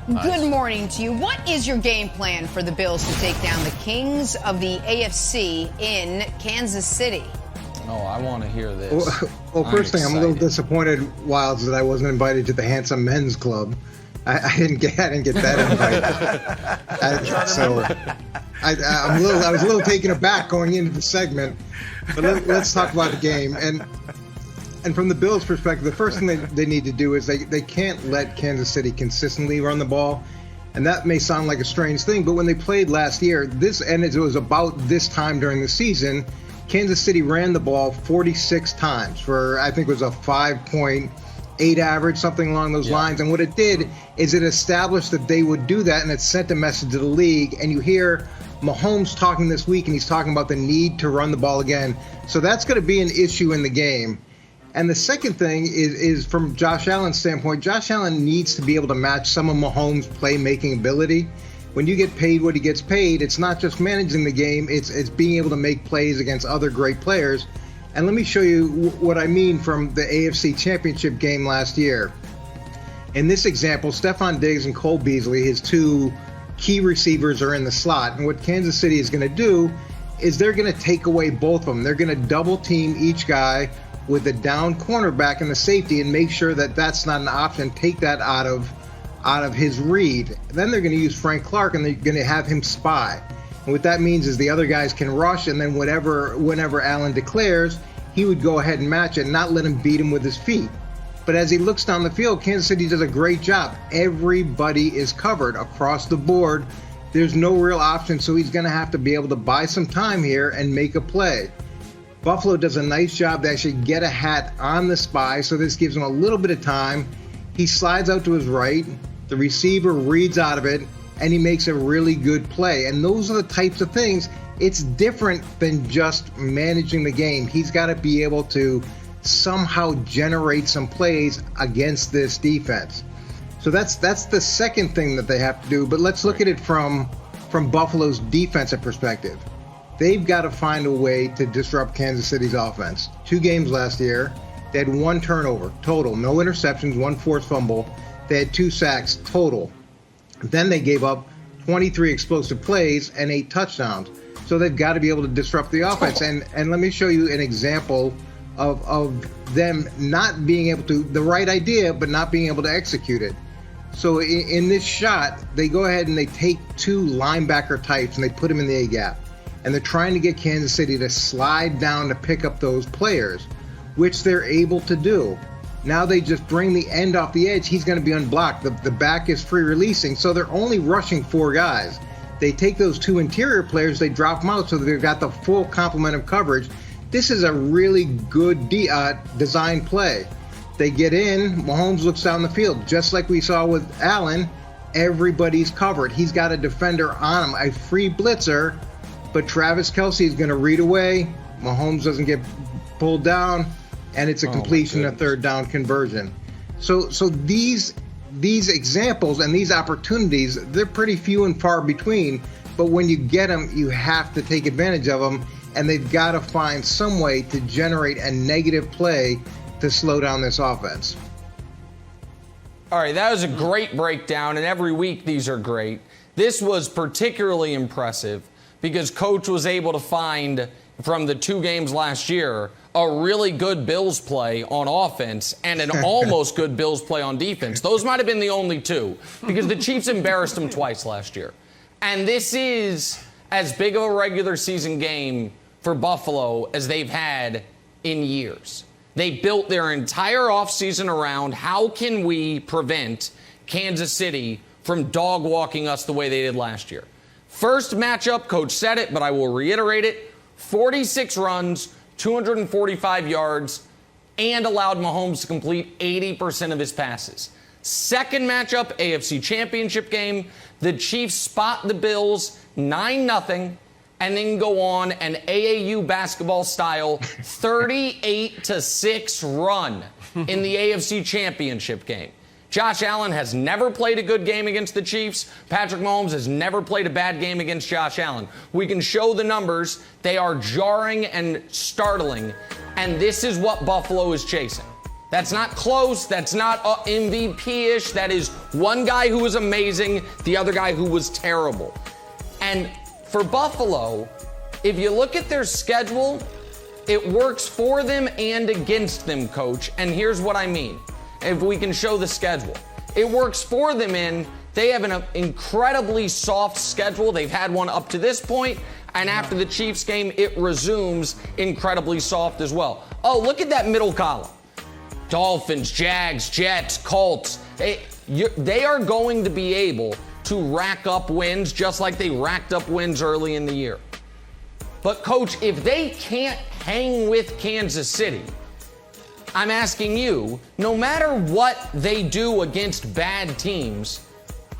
Good morning to you. What is your game plan for the Bills to take down the Kings of the AFC in Kansas City? Oh, I want to hear this. Well, first thing, I'm a little disappointed, Wilds, that I wasn't invited to the Handsome Men's Club. I didn't get that invite. I was a little taken aback going into the segment. But let's talk about the game. And from the Bills' perspective, the first thing they need to do is they can't let Kansas City consistently run the ball. And that may sound like a strange thing, but when they played last year, it was about this time during the season, Kansas City ran the ball 46 times for, I think it was a 5.8 average, something along those lines. And what it did is it established that they would do that, and it sent a message to the league. And you hear Mahomes talking this week, and he's talking about the need to run the ball again. So that's going to be an issue in the game. And the second thing is from Josh Allen's standpoint, Josh Allen needs to be able to match some of Mahomes' playmaking ability. When you get paid what he gets paid, it's not just managing the game, it's being able to make plays against other great players. And let me show you what I mean from the AFC Championship game last year. In this example, Stephon Diggs and Cole Beasley, his two key receivers, are in the slot. And what Kansas City is going to do is they're going to take away both of them. They're going to double team each guy with the down cornerback and the safety and make sure that that's not an option. Take that out of his read. Then they're going to use Frank Clark, and they're going to have him spy. And what that means is the other guys can rush, and then whenever Allen declares, he would go ahead and match it and not let him beat him with his feet. But as he looks down the field, Kansas City does a great job. Everybody is covered across the board. There's no real option, so he's going to have to be able to buy some time here and make a play. Buffalo does a nice job to actually get a hat on the spy, so this gives him a little bit of time. He slides out to his right, the receiver reads out of it, and he makes a really good play. And those are the types of things. It's different than just managing the game. He's got to be able to somehow generate some plays against this defense. So that's the second thing that they have to do. But let's look at it from Buffalo's defensive perspective. They've got to find a way to disrupt Kansas City's offense. 2 games last year, they had 1 turnover total, no interceptions, 1 forced fumble. They had 2 sacks total. Then they gave up 23 explosive plays and 8 touchdowns. So they've got to be able to disrupt the offense. And let me show you an example of them not being able to, the right idea, but not being able to execute it. So in this shot, they go ahead and they take 2 linebacker types and they put them in the A-gap. And they're trying to get Kansas City to slide down to pick up those players, which they're able to do. Now they just bring the end off the edge. He's going to be unblocked. The back is free releasing, so they're only rushing 4 guys. They take those 2 interior players, they drop them out so they've got the full complement of coverage. This is a really good design play. They get in, Mahomes looks down the field. Just like we saw with Allen, everybody's covered. He's got a defender on him, a free blitzer, but Travis Kelce is going to read away. Mahomes doesn't get pulled down, and it's a completion, a 3rd down conversion. So these examples and these opportunities, they're pretty few and far between, but when you get them, you have to take advantage of them, and they've got to find some way to generate a negative play to slow down this offense. All right, that was a great breakdown, and every week these are great. This was particularly impressive because Coach was able to find, from the 2 games last year, a really good Bills play on offense and an almost good Bills play on defense. Those might have been the only 2 because the Chiefs embarrassed them twice last year. And this is as big of a regular season game for Buffalo as they've had in years. They built their entire offseason around how can we prevent Kansas City from dog walking us the way they did last year. First matchup, Coach said it, but I will reiterate it, 46 runs, 245 yards, and allowed Mahomes to complete 80% of his passes. Second matchup, AFC Championship game, the Chiefs spot the Bills 9-0, and then go on an AAU basketball style 38-6 run in the AFC Championship game. Josh Allen has never played a good game against the Chiefs. Patrick Mahomes has never played a bad game against Josh Allen. We can show the numbers. They are jarring and startling, and this is what Buffalo is chasing. That's not close. That's not MVP-ish. That is one guy who was amazing, the other guy who was terrible. And for Buffalo, if you look at their schedule, it works for them and against them, Coach. And here's what I mean. If we can show the schedule. It works for them they have an incredibly soft schedule. They've had one up to this point, and after the Chiefs game, it resumes incredibly soft as well. Oh, look at that middle column. Dolphins, Jags, Jets, Colts. They are going to be able to rack up wins just like they racked up wins early in the year. But, Coach, if they can't hang with Kansas City, I'm asking you, no matter what they do against bad teams,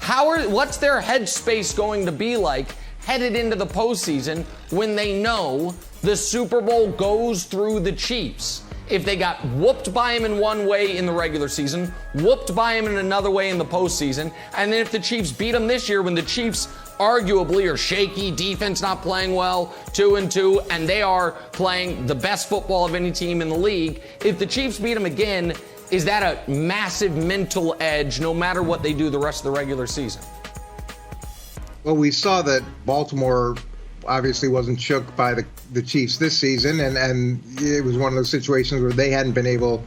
what's their headspace going to be like headed into the postseason when they know the Super Bowl goes through the Chiefs? If they got whooped by him in one way in the regular season, whooped by him in another way in the postseason, and then if the Chiefs beat them this year when the Chiefs arguably are shaky, defense not playing well, 2-2, and they are playing the best football of any team in the league, if the Chiefs beat them again, is that a massive mental edge no matter what they do the rest of the regular season? Well, we saw that Baltimore obviously wasn't shook by the Chiefs this season, and it was one of those situations where they hadn't been able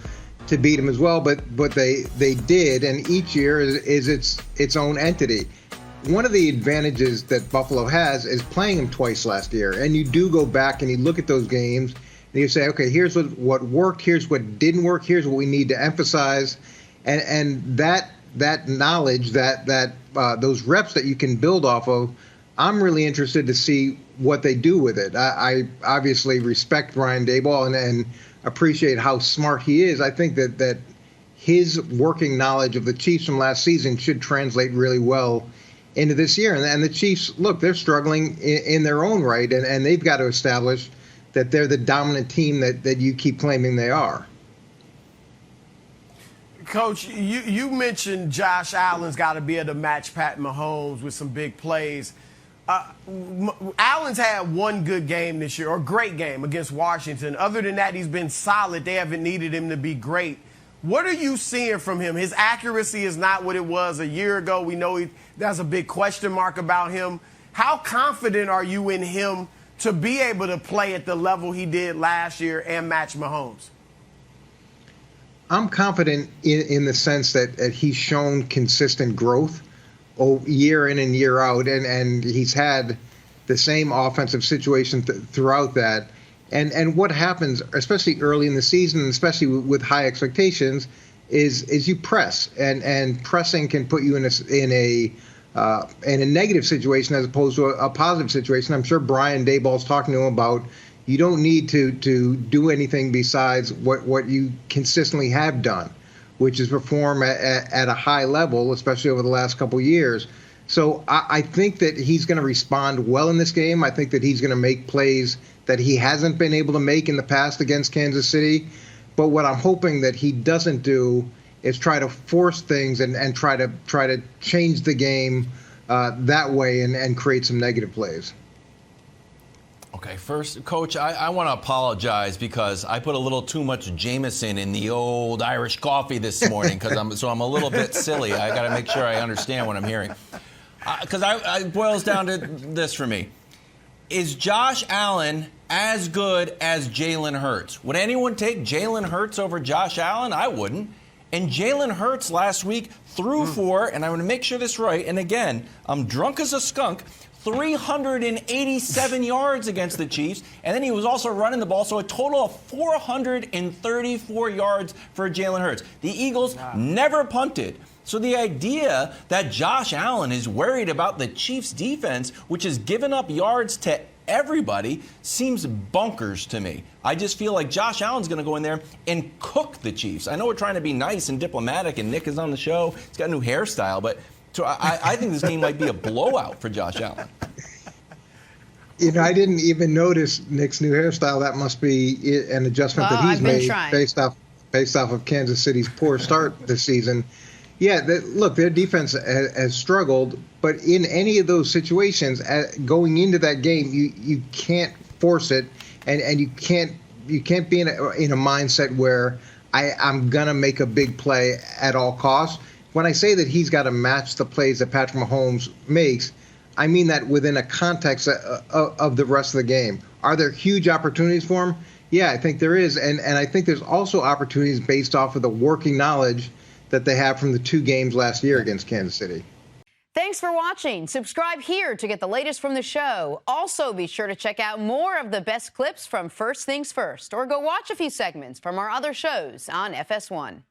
to beat them as well, but they did, and each year is its own entity. One of the advantages that Buffalo has is playing them twice last year, and you do go back and you look at those games and you say, okay, here's what worked, here's what didn't work, here's what we need to emphasize, and that knowledge, that those reps that you can build off of, I'm really interested to see what they do with it. I obviously respect Brian Daboll and appreciate how smart he is. I think that his working knowledge of the Chiefs from last season should translate really well into this year. And the Chiefs, look, they're struggling in their own right, and they've got to establish that they're the dominant team that you keep claiming they are. Coach, you mentioned Josh Allen's got to be able to match Pat Mahomes with some big plays. Allen's had one good game this year, or great game against Washington. Other than that, he's been solid. They haven't needed him to be great. What are you seeing from him? His accuracy is not what it was a year ago. We know there's a big question mark about him. How confident are you in him to be able to play at the level he did last year and match Mahomes? I'm confident in the sense that he's shown consistent growth year in and year out, and he's had the same offensive situation throughout that. And what happens, especially early in the season, especially with high expectations, is you press, and pressing can put you in a negative situation as opposed to a positive situation. I'm sure Brian Daboll's talking to him about you don't need to do anything besides what you consistently have done, which is perform at a high level, especially over the last couple of years. So I think that he's going to respond well in this game. I think that he's going to make plays that he hasn't been able to make in the past against Kansas City. But what I'm hoping that he doesn't do is try to force things and try to change the game that way and create some negative plays. Okay, first, Coach, I want to apologize because I put a little too much Jameson in the old Irish coffee this morning so I'm a little bit silly. I got to make sure I understand what I'm hearing. Because it boils down to this for me. Is Josh Allen as good as Jalen Hurts? Would anyone take Jalen Hurts over Josh Allen? I wouldn't. And Jalen Hurts last week threw for, and I'm going to make sure this is right, and again, I'm drunk as a skunk, 387 yards against the Chiefs, and then he was also running the ball, so a total of 434 yards for Jalen Hurts. The Eagles never punted. So the idea that Josh Allen is worried about the Chiefs' defense, which has given up yards to everybody, seems bonkers to me. I just feel like Josh Allen's going to go in there and cook the Chiefs. I know we're trying to be nice and diplomatic, and Nick is on the show. He's got a new hairstyle, but so I think this game might be a blowout for Josh Allen. You know, I didn't even notice Nick's new hairstyle. That must be an adjustment that he's made based off of Kansas City's poor start this season. Yeah, look, their defense has struggled, but in any of those situations, going into that game, you can't force it, and you can't be in a mindset where I'm going to make a big play at all costs. When I say that he's got to match the plays that Patrick Mahomes makes, I mean that within a context of the rest of the game. Are there huge opportunities for him? Yeah, I think there is. And I think there's also opportunities based off of the working knowledge that they have from the 2 games last year against Kansas City. Thanks for watching. Subscribe here to get the latest from the show. Also, be sure to check out more of the best clips from First Things First, or go watch a few segments from our other shows on FS1.